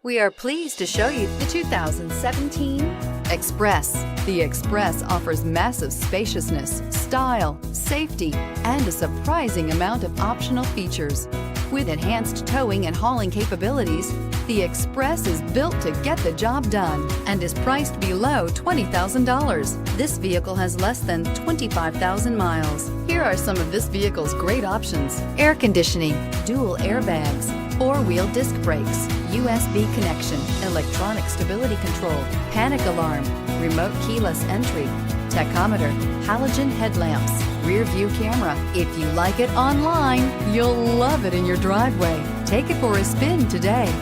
We are pleased to show you the 2017 Express. The Express offers massive spaciousness, style, safety, and a surprising amount of optional features. With enhanced towing and hauling capabilities, the Express is built to get the job done and is priced below $20,000. This vehicle has less than 25,000 miles. Here are some of this vehicle's great options: air conditioning, dual airbags, four-wheel disc brakes, USB connection, electronic stability control, panic alarm, remote keyless entry, tachometer, halogen headlamps, rear view camera. If you like it online, you'll love it in your driveway. Take it for a spin today.